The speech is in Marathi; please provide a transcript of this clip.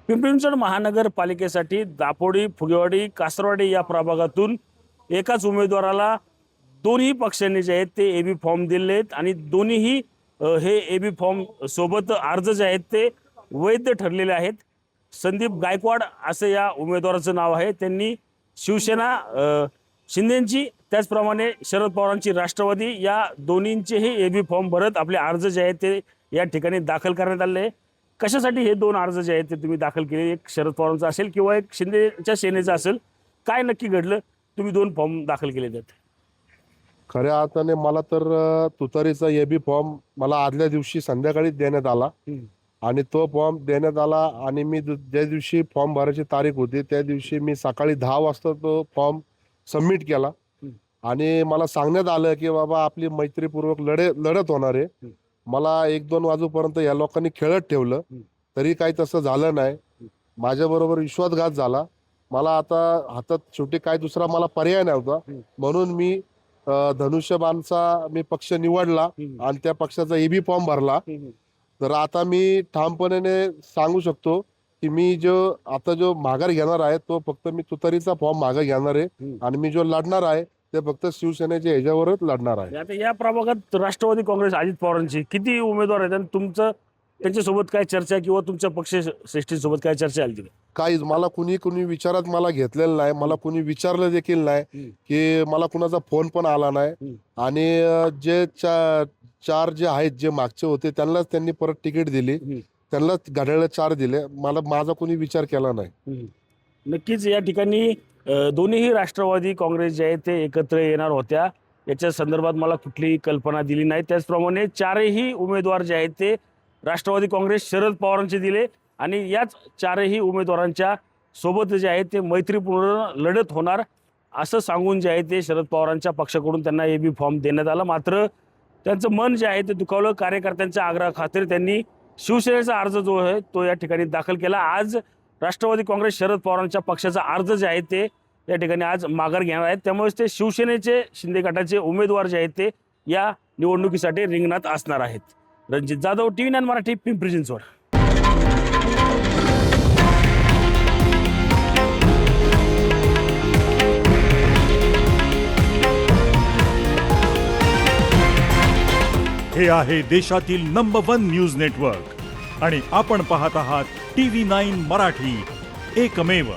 पिंपरी चिंचवड महानगरपालिकेसाठी दापोडी, फुगेवाडी, कासरवाडी या प्रभागातून एकाच उमेदवाराला दोन्ही पक्षांनी जे आहेत ते एबी फॉर्म दिले आहेत आणि दोन्हीही हे एबी फॉर्म सोबत अर्ज जे आहेत ते वैध ठरलेले आहेत। संदीप गायकवाड असं या उमेदवाराचं नाव आहे। त्यांनी शिवसेना शिंदेची त्याचप्रमाणे शरद पवारांची राष्ट्रवादी या दोन्हींचेही एबी फॉर्म भरत आपले अर्ज जे आहेत ते या ठिकाणी दाखल करण्यात आले आहे। कशासाठी हे दोन अर्ज जे आहेत ते तुम्ही दाखल केले, एक शरद पवारांचा असेल किंवा एक शिंदेच्या सेनेचा असेल, काय नक्की घडलं तुम्ही दोन फॉर्म दाखल केले आहेत? खऱ्या अर्थाने मला तर तुतारीचा एबी फॉर्म मला आदल्या दिवशी संध्याकाळी देण्यात आला आणि तो फॉर्म देण्यात आला आणि मी ज्या दिवशी फॉर्म भरायची तारीख होती त्या दिवशी मी सकाळी 10 वाजता तो फॉर्म सबमिट केला आणि मला सांगण्यात आलं की बाबा आपली मैत्रीपूर्वक लढत होणार आहे। मला 1-2 वाजूपर्यंत या लोकांनी खेळत ठेवलं, तरी काही तसं झालं नाही। माझ्याबरोबर विश्वासघात झाला। मला आता हातात शेवटी काय दुसरा मला पर्याय नव्हता, म्हणून मी धनुष्यबाणचा मी पक्ष निवडला आणि त्या पक्षाचा एबी फॉर्म भरला। तर आता मी ठामपणे सांगू शकतो की मी जो माघार घेणार आहे तो फक्त मी तुतारीचा फॉर्म मागे घेणार आहे आणि मी जो लढणार आहे ते फक्त शिवसेनेच्या ह्याच्यावरच लढणार आहे। आता या प्रभागात राष्ट्रवादी काँग्रेस अजित पवारांची किती उमेदवार आहेत आणि तुमचं त्यांच्यासोबत काय चर्चा किंवा तुमच्या पक्षश्रेष्ठींसोबत काय चर्चा आली तिथे? काहीच मला कुणी विचारात मला घेतलेलं नाही, मला कुणी विचारलं देखील नाही की मला कुणाचा फोन पण आला नाही आणि जे चार जे आहेत जे मागचे होते त्यांनाच त्यांनी परत तिकीट दिली, त्यांनाच घड्याळ 4 दिले। माझा कुणी विचार केला नाही। नक्कीच या ठिकाणी दोन्हीही राष्ट्रवादी काँग्रेस जे आहे ते एकत्र येणार होत्या, याच्या संदर्भात मला कुठलीही कल्पना दिली नाही। त्याचप्रमाणे चारही उमेदवार जे आहेत ते राष्ट्रवादी काँग्रेस शरद पवारांचे दिले आणि याच चारही उमेदवारांच्या सोबत जे आहे ते मैत्रीपूर्ण लढत होणार असं सांगून जे आहे ते शरद पवारांच्या पक्षाकडून त्यांना एबी फॉर्म देण्यात आला। मात्र त्यांचं मन जे आहे ते दुखावलं। कार्यकर्त्यांच्या आग्रहाखातीर त्यांनी शिवसेनेचा अर्ज जो आहे तो या ठिकाणी दाखल केला। आज राष्ट्रवादी काँग्रेस शरद पवारांच्या पक्षाचा अर्ज जे आहे ते या ठिकाणी आज माघार घेणार आहेत, त्यामुळे ते शिवसेनेचे शिंदे गटाचे उमेदवार जे आहेत ते या निवडणुकीसाठी रिंगणात असणार आहेत। रणजित जाधव, TV9 मराठी, पिंपरी चिंचवड। हे आहे देशातील नंबर 1 न्यूज नेटवर्क आणि आपण पाहत आहात TV9 मराठी, एकमेव।